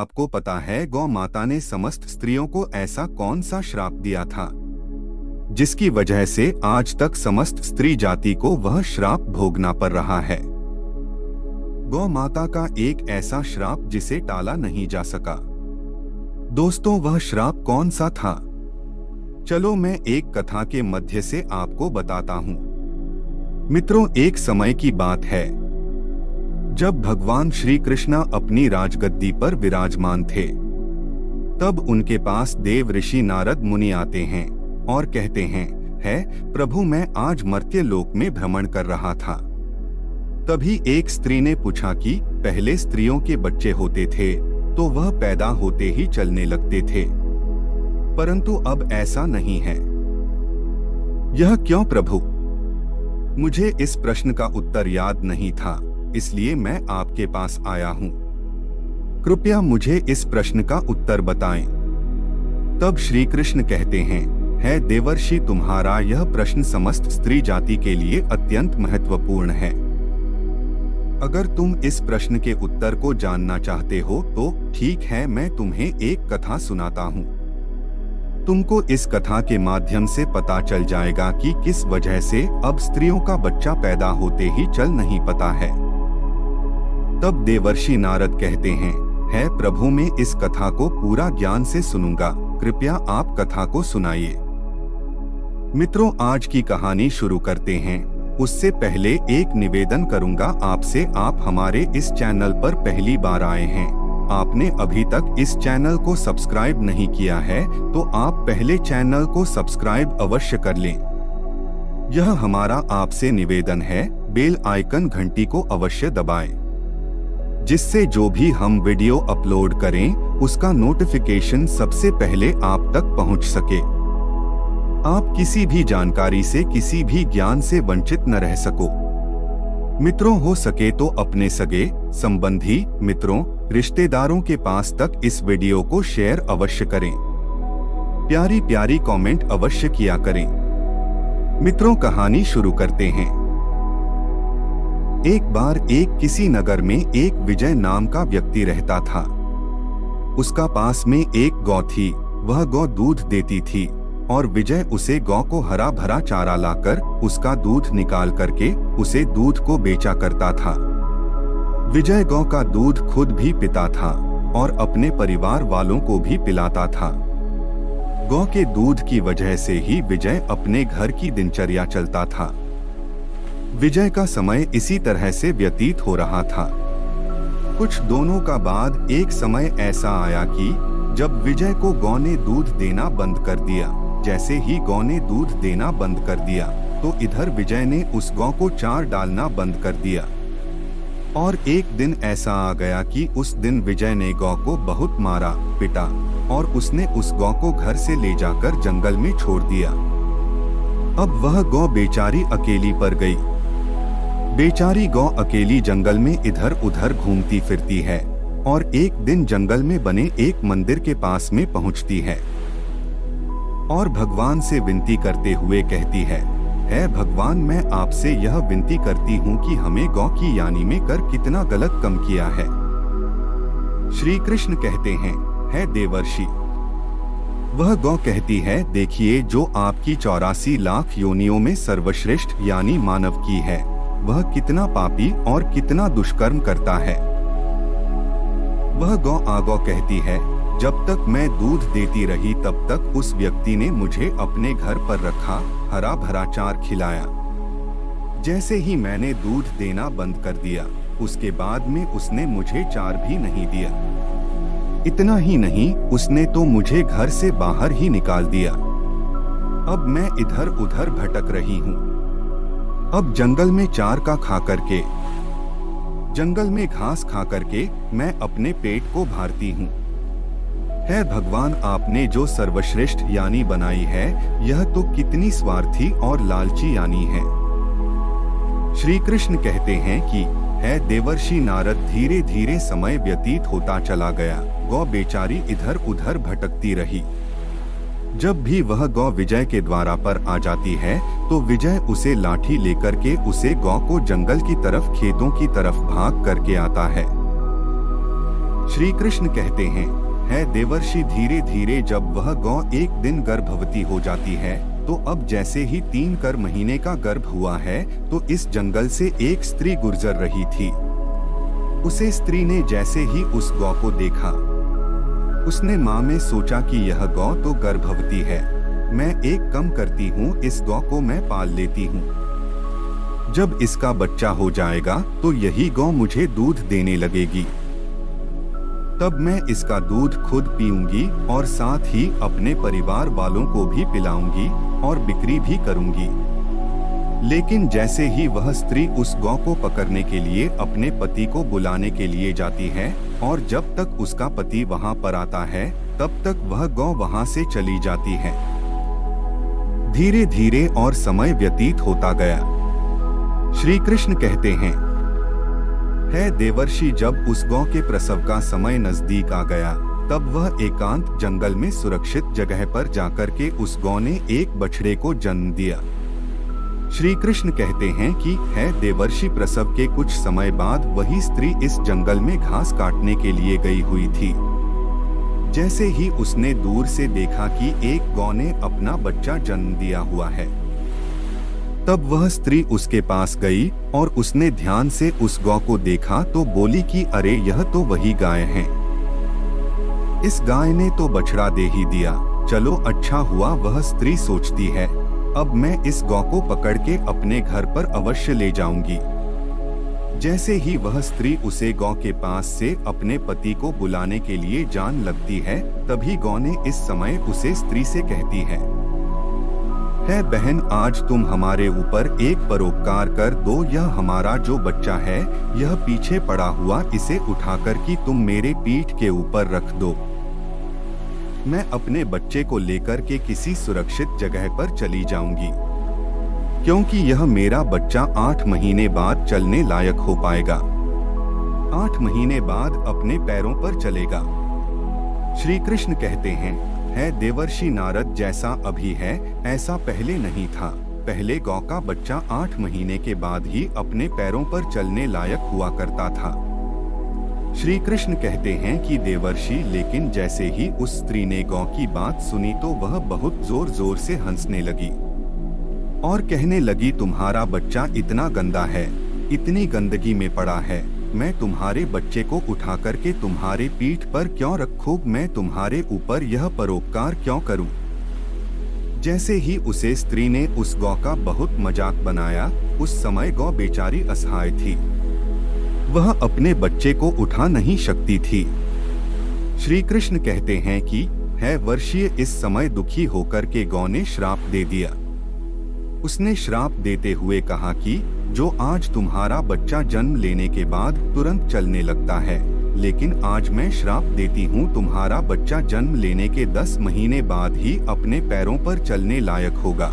आपको पता है गौ माता ने समस्त स्त्रियों को ऐसा कौन सा श्राप दिया था जिसकी वजह से आज तक समस्त स्त्री जाति को वह श्राप भोगना पड़ रहा है। गौ माता का एक ऐसा श्राप जिसे टाला नहीं जा सका। दोस्तों, वह श्राप कौन सा था? चलो मैं एक कथा के मध्य से आपको बताता हूँ। मित्रों, एक समय की बात है जब भगवान श्री कृष्ण अपनी राजगद्दी पर विराजमान थे। तब उनके पास देव ऋषि नारद मुनि आते हैं और कहते हैं, है प्रभु, मैं आज मर्त्य लोक में भ्रमण कर रहा था। तभी एक स्त्री ने पूछा कि पहले स्त्रियों के बच्चे होते थे तो वह पैदा होते ही चलने लगते थे, परंतु अब ऐसा नहीं है। यह क्यों प्रभु? मुझे इस प्रश्न का उत्तर याद नहीं था, इसलिए मैं आपके पास आया हूँ। कृपया मुझे इस प्रश्न का उत्तर बताएं। तब श्री कृष्ण कहते हैं, है देवर्षि, तुम्हारा यह प्रश्न समस्त स्त्री जाति के लिए अत्यंत महत्वपूर्ण है। अगर तुम इस प्रश्न के उत्तर को जानना चाहते हो तो ठीक है, मैं तुम्हें एक कथा सुनाता हूँ। तुमको इस कथा के माध्यम से पता चल जाएगा कि किस वजह से अब स्त्रियों का बच्चा पैदा होते ही चल नहीं पाता है। तब देवर्षि नारद कहते हैं, है प्रभु, मैं इस कथा को पूरा ज्ञान से सुनूंगा, कृपया आप कथा को सुनाइए। मित्रों, आज की कहानी शुरू करते हैं। उससे पहले एक निवेदन करूंगा आपसे। आप हमारे इस चैनल पर पहली बार आए हैं, आपने अभी तक इस चैनल को सब्सक्राइब नहीं किया है तो आप पहले चैनल को सब्सक्राइब अवश्य कर लें। यह हमारा आपसे निवेदन है। बेल आइकन घंटी को अवश्य दबाएं, जिससे जो भी हम वीडियो अपलोड करें उसका नोटिफिकेशन सबसे पहले आप तक पहुंच सके। आप किसी भी जानकारी से, किसी भी ज्ञान से वंचित न रह सको। मित्रों, हो सके तो अपने सगे संबंधी मित्रों, रिश्तेदारों के पास तक इस वीडियो को शेयर अवश्य करें। प्यारी प्यारी कमेंट अवश्य किया करें। मित्रों, कहानी शुरू करते हैं। एक बार एक किसी नगर में एक विजय नाम का व्यक्ति रहता था। उसका पास में एक गौ थी। वह गौ दूध देती थी और विजय उसे गौ को हरा भरा चारा लाकर उसका दूध निकाल करके उसे दूध को बेचा करता था। विजय गौ का दूध खुद भी पीता था और अपने परिवार वालों को भी पिलाता था। गौ के दूध की वजह से ही विजय अपने घर की दिनचर्या चलता था। विजय का समय इसी तरह से व्यतीत हो रहा था। कुछ दिनों का बाद एक समय ऐसा आया कि जब विजय को गौ ने दूध देना बंद कर दिया। जैसे ही गौ ने दूध देना बंद कर दिया तो इधर विजय ने उस गौ को चार डालना बंद कर दिया। और एक दिन ऐसा आ गया कि उस दिन विजय ने गौ को बहुत मारा पिटा और उसने उस गौ को घर से ले जाकर जंगल में छोड़ दिया। अब वह गौ बेचारी अकेली पड़ गई। बेचारी गौ अकेली जंगल में इधर उधर घूमती फिरती है और एक दिन जंगल में बने एक मंदिर के पास में पहुंचती है और भगवान से विनती करते हुए कहती है भगवान, मैं आपसे यह विनती करती हूँ कि हमें गौ की यानी में कर कितना गलत कम किया है। श्री कृष्ण कहते हैं, है देवर्षि। वह गौ कहती है, देखिए, जो आपकी 84 लाख योनियों में सर्वश्रेष्ठ यानी मानव की है, वह कितना पापी और कितना दुष्कर्म करता है। वह गौ आगौ कहती है, जब तक मैं दूध देती रही तब तक उस व्यक्ति ने मुझे अपने घर पर रखा, हरा भरा चार खिलाया। जैसे ही मैंने दूध देना बंद कर दिया उसके बाद में उसने मुझे चार भी नहीं दिया। इतना ही नहीं, उसने तो मुझे घर से बाहर ही निकाल दिया। अब मैं इधर उधर भटक रही हूँ। अब जंगल में चार का खा करके, जंगल में घास खा करके मैं अपने पेट को भरती हूँ। है भगवान, आपने जो सर्वश्रेष्ठ यानी बनाई है, यह तो कितनी स्वार्थी और लालची यानी है। श्री कृष्ण कहते हैं कि है देवर्षि नारद, धीरे धीरे समय व्यतीत होता चला गया। गौ बेचारी इधर उधर भटकती रही। जब भी वह गौ विजय के द्वारा पर आ जाती है तो विजय उसे लाठी लेकर के उसे गौ को जंगल की तरफ, खेतों की तरफ भाग करके आता है। श्री कृष्ण कहते हैं, है देवर्षि, धीरे धीरे जब वह गौ एक दिन गर्भवती हो जाती है, तो अब जैसे ही 3 महीने का गर्भ हुआ है, तो इस जंगल से एक स्त्री गुजर रही थी। उसे स्त्री ने जैसे ही उस गौ को देखा, उसने माँ में सोचा कि यह गौ तो गर्भवती है, मैं एक काम करती हूँ, इस गौ को मैं पाल लेती हूँ। जब इसका बच्चा हो जाएगा तो यही गौ मुझे दूध देने लगेगी, तब मैं इसका दूध खुद पीऊंगी और साथ ही अपने परिवार वालों को भी पिलाऊंगी और बिक्री भी करूंगी। लेकिन जैसे ही वह स्त्री उस गौ को पकड़ने के लिए अपने पति को बुलाने के लिए जाती है और जब तक उसका पति वहां पर आता है, तब तक वह गौ वहां से चली जाती है। धीरे धीरे और समय व्यतीत होता गया। श्री कृष्ण कहते हैं, है देवर्षि, जब उस गौ के प्रसव का समय नजदीक आ गया, तब वह एकांत जंगल में सुरक्षित जगह पर जाकर के उस गौ ने एक बछड़े को जन्म दिया। श्री कृष्ण कहते हैं कि है देवर्षि, प्रसव के कुछ समय बाद वही स्त्री इस जंगल में घास काटने के लिए गई हुई थी। जैसे ही उसने दूर से देखा कि एक गौ ने अपना बच्चा जन्म दिया हुआ है, तब वह स्त्री उसके पास गई और उसने ध्यान से उस गौ को देखा तो बोली कि अरे, यह तो वही गाय है। इस गाय ने तो बछड़ा दे ही दिया, चलो अच्छा हुआ। वह स्त्री सोचती है, अब मैं इस गौ को पकड़ के अपने घर पर अवश्य ले जाऊंगी। जैसे ही वह स्त्री उसे गौ के पास से अपने पति को बुलाने के लिए जान लगती है, तभी गौ ने इस समय उसे स्त्री से कहती है बहन, आज तुम हमारे ऊपर एक परोपकार कर दो। यह हमारा जो बच्चा है, यह पीछे पड़ा हुआ, इसे उठाकर कि तुम मेरे पीठ के ऊपर रख दो। मैं अपने बच्चे को लेकर के किसी सुरक्षित जगह पर चली जाऊंगी, क्योंकि यह मेरा बच्चा 8 महीने बाद चलने लायक हो पाएगा, 8 महीने बाद अपने पैरों पर चलेगा। श्री कृष्ण कहते हैं, है देवर्षि नारद, जैसा अभी है ऐसा पहले नहीं था। पहले गौ का बच्चा 8 महीने के बाद ही अपने पैरों पर चलने लायक हुआ करता था। श्री कृष्ण कहते हैं कि देवर्षि, लेकिन जैसे ही उस स्त्री ने गौ की बात सुनी तो वह बहुत जोर जोर से हंसने लगी और कहने लगी, तुम्हारा बच्चा इतना गंदा है, इतनी गंदगी में पड़ा है, मैं तुम्हारे बच्चे को उठा करके तुम्हारे पीठ पर क्यों रखूं, मैं तुम्हारे ऊपर यह परोपकार क्यों करूं। जैसे ही उसे स्त्री ने उस गौ का बहुत मजाक बनाया, उस समय गौ बेचारी असहाय थी, वह अपने बच्चे को उठा नहीं सकती थी। श्री कृष्ण कहते हैं कि है वर्षीय, इस समय दुखी होकर के गौ ने श्राप दे दिया। उसने श्राप देते हुए कहा कि जो आज तुम्हारा बच्चा जन्म लेने के बाद तुरंत चलने लगता है, लेकिन आज मैं श्राप देती हूँ, तुम्हारा बच्चा जन्म लेने के 10 महीने बाद ही अपने पैरों पर चलने लायक होगा।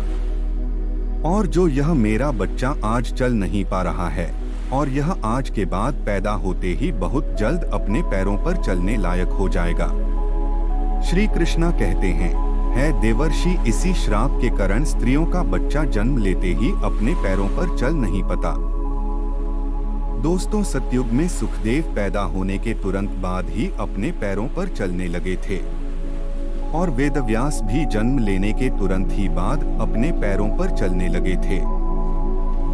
और जो यह मेरा बच्चा आज चल नहीं पा रहा है और यह आज के बाद पैदा होते ही बहुत जल्द अपने पैरों पर चलने लायक हो जाएगा। श्री कृष्णा कहते हैं, है देवर्षि, इसी श्राप के कारण स्त्रियों का बच्चा जन्म लेते ही अपने पैरों पर चल नहीं पाता। दोस्तों, सतयुग में सुखदेव पैदा होने के तुरंत बाद ही अपने पैरों पर चलने लगे थे और वेदव्यास भी जन्म लेने के तुरंत ही बाद अपने पैरों पर चलने लगे थे।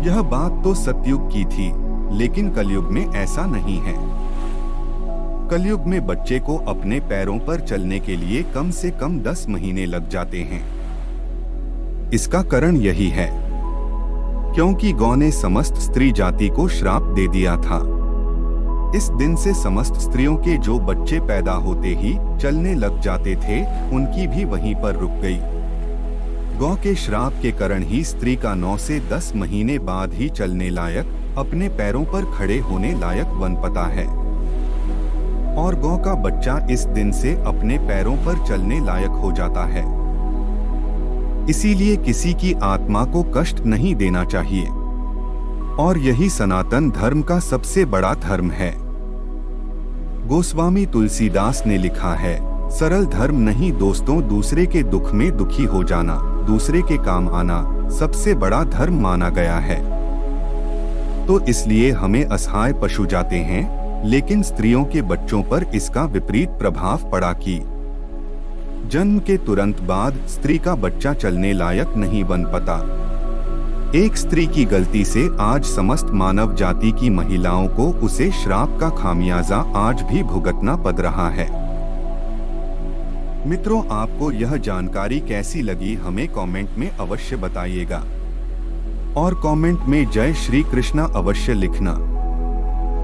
यह बात तो सतयुग की थी, लेकिन कलयुग में ऐसा नहीं है। कलयुग में बच्चे को अपने पैरों पर चलने के लिए कम से कम 10 महीने लग जाते हैं। इसका कारण यही है क्योंकि गौ ने समस्त स्त्री जाति को श्राप दे दिया था। इस दिन से समस्त स्त्रियों के जो बच्चे पैदा होते ही चलने लग जाते थे, उनकी भी वहीं पर रुक गई। गौ के श्राप के कारण ही स्त्री का 9 से 10 महीने बाद ही चलने लायक, अपने पैरों पर खड़े होने लायक बन पाता है और गौ का बच्चा इस दिन से अपने पैरों पर चलने लायक हो जाता है। इसीलिए किसी की आत्मा को कष्ट नहीं देना चाहिए और यही सनातन धर्म का सबसे बड़ा धर्म है। गोस्वामी तुलसीदास ने लिखा है, सरल धर्म नहीं दोस्तों, दूसरे के दुख में दुखी हो जाना, दूसरे के काम आना सबसे बड़ा धर्म माना गया है। तो इसलिए हमें असहाय पशु जाते हैं लेकिन स्त्रियों के बच्चों पर इसका विपरीत प्रभाव पड़ा कि जन्म के तुरंत बाद स्त्री का बच्चा चलने लायक नहीं बन पाता। एक स्त्री की गलती से आज समस्त मानव जाति की महिलाओं को उसे श्राप का खामियाजा आज भी भुगतना पड़ रहा है। मित्रों, आपको यह जानकारी कैसी लगी हमें कमेंट में अवश्य बताइएगा और कमेंट में जय श्री कृष्णा अवश्य लिखना।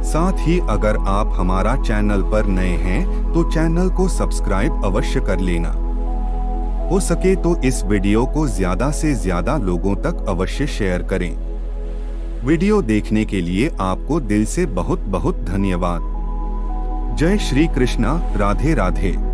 साथ ही अगर आप हमारा चैनल पर नए हैं तो चैनल को सब्सक्राइब अवश्य कर लेना। हो सके तो इस वीडियो को ज्यादा से ज्यादा लोगों तक अवश्य शेयर करें। वीडियो देखने के लिए आपको दिल से बहुत बहुत धन्यवाद। जय श्री कृष्णा। राधे राधे।